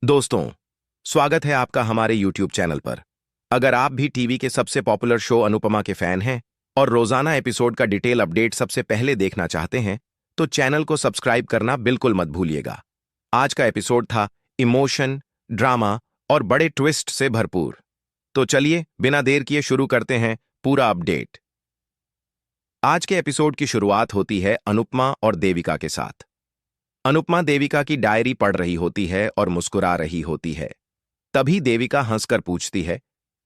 दोस्तों, स्वागत है आपका हमारे YouTube चैनल पर। अगर आप भी टीवी के सबसे पॉपुलर शो अनुपमा के फैन हैं और रोजाना एपिसोड का डिटेल अपडेट सबसे पहले देखना चाहते हैं, तो चैनल को सब्सक्राइब करना बिल्कुल मत भूलिएगा। आज का एपिसोड था इमोशन, ड्रामा और बड़े ट्विस्ट से भरपूर। तो चलिए बिना देर किए शुरू करते हैं पूरा अपडेट। आज के एपिसोड की शुरुआत होती है अनुपमा और देविका के साथ। अनुपमा देविका की डायरी पढ़ रही होती है और मुस्कुरा रही होती है। तभी देविका हंसकर पूछती है,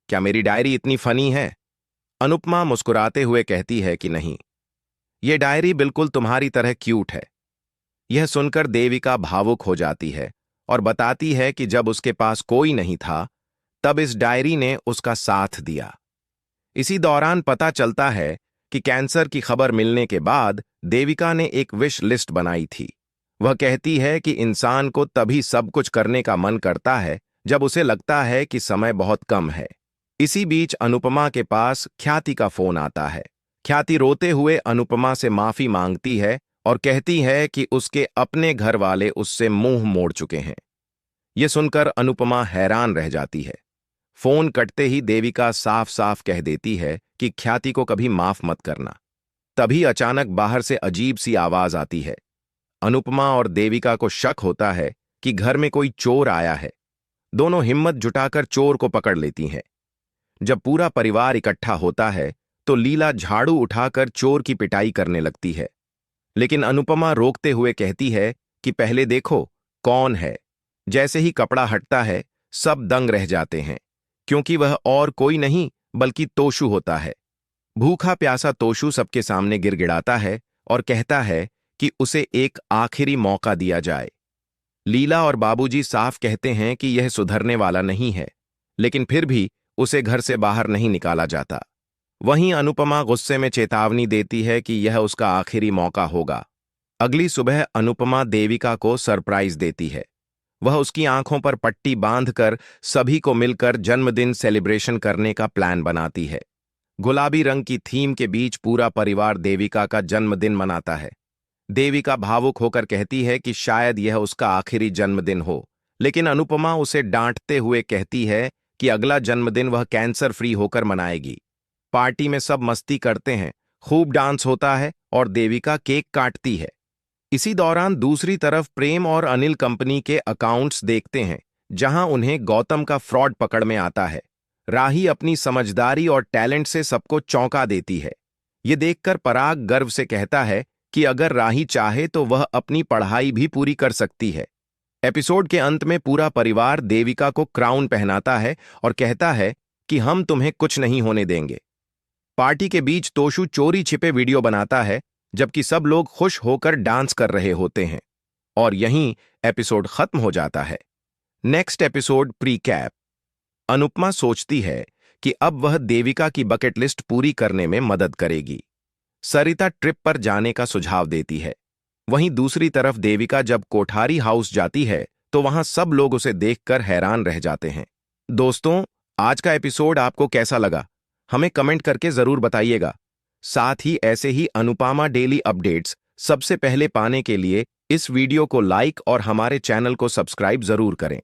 क्या मेरी डायरी इतनी फनी है? अनुपमा मुस्कुराते हुए कहती है कि नहीं, ये डायरी बिल्कुल तुम्हारी तरह क्यूट है। यह सुनकर देविका भावुक हो जाती है और बताती है कि जब उसके पास कोई नहीं था, तब इस डायरी ने उसका साथ दिया। इसी दौरान पता चलता है कि कैंसर की खबर मिलने के बाद देविका ने एक विश लिस्ट बनाई थी। वह कहती है कि इंसान को तभी सब कुछ करने का मन करता है जब उसे लगता है कि समय बहुत कम है। इसी बीच अनुपमा के पास ख्याति का फोन आता है। ख्याति रोते हुए अनुपमा से माफी मांगती है और कहती है कि उसके अपने घर वाले उससे मुंह मोड़ चुके हैं। यह सुनकर अनुपमा हैरान रह जाती है। फोन कटते ही देविका साफ साफ कह देती है कि ख्याति को कभी माफ मत करना। तभी अचानक बाहर से अजीब सी आवाज आती है। अनुपमा और देविका को शक होता है कि घर में कोई चोर आया है। दोनों हिम्मत जुटाकर चोर को पकड़ लेती हैं। जब पूरा परिवार इकट्ठा होता है तो लीला झाड़ू उठाकर चोर की पिटाई करने लगती है, लेकिन अनुपमा रोकते हुए कहती है कि पहले देखो कौन है। जैसे ही कपड़ा हटता है, सब दंग रह जाते हैं, क्योंकि वह और कोई नहीं बल्कि तोशु होता है। भूखा प्यासा तोशु सबके सामने गिड़गिड़ाता है और कहता है कि उसे एक आखिरी मौका दिया जाए। लीला और बाबूजी साफ कहते हैं कि यह सुधरने वाला नहीं है, लेकिन फिर भी उसे घर से बाहर नहीं निकाला जाता। वहीं अनुपमा गुस्से में चेतावनी देती है कि यह उसका आखिरी मौका होगा। अगली सुबह अनुपमा देविका को सरप्राइज देती है। वह उसकी आंखों पर पट्टी बांधकर सभी को मिलकर जन्मदिन सेलिब्रेशन करने का प्लान बनाती है। गुलाबी रंग की थीम के बीच पूरा परिवार देविका का जन्मदिन मनाता है। देविका भावुक होकर कहती है कि शायद यह उसका आखिरी जन्मदिन हो, लेकिन अनुपमा उसे डांटते हुए कहती है कि अगला जन्मदिन वह कैंसर फ्री होकर मनाएगी। पार्टी में सब मस्ती करते हैं, खूब डांस होता है और देविका केक काटती है। इसी दौरान दूसरी तरफ प्रेम और अनिल कंपनी के अकाउंट्स देखते हैं, जहां उन्हें गौतम का फ्रॉड पकड़ में आता है। राही अपनी समझदारी और टैलेंट से सबको चौंका देती है। ये देखकर पराग गर्व से कहता है कि अगर राही चाहे तो वह अपनी पढ़ाई भी पूरी कर सकती है। एपिसोड के अंत में पूरा परिवार देविका को क्राउन पहनाता है और कहता है कि हम तुम्हें कुछ नहीं होने देंगे। पार्टी के बीच तोशु चोरी छिपे वीडियो बनाता है, जबकि सब लोग खुश होकर डांस कर रहे होते हैं। और यहीं एपिसोड खत्म हो जाता है। Next episode pre cap. Anupama सोचती है कि अब वह देविका की बकेट लिस्ट पूरी करने में मदद करेगी। सरिता ट्रिप पर जाने का सुझाव देती है। वहीं दूसरी तरफ देविका जब कोठारी हाउस जाती है तो वहां सब लोग उसे देखकर हैरान रह जाते हैं। दोस्तों, आज का एपिसोड आपको कैसा लगा? हमें कमेंट करके जरूर बताइएगा। साथ ही ऐसे ही अनुपमा डेली अपडेट्स सबसे पहले पाने के लिए इस वीडियो को लाइक और हमारे चैनल को सब्सक्राइब जरूर करें।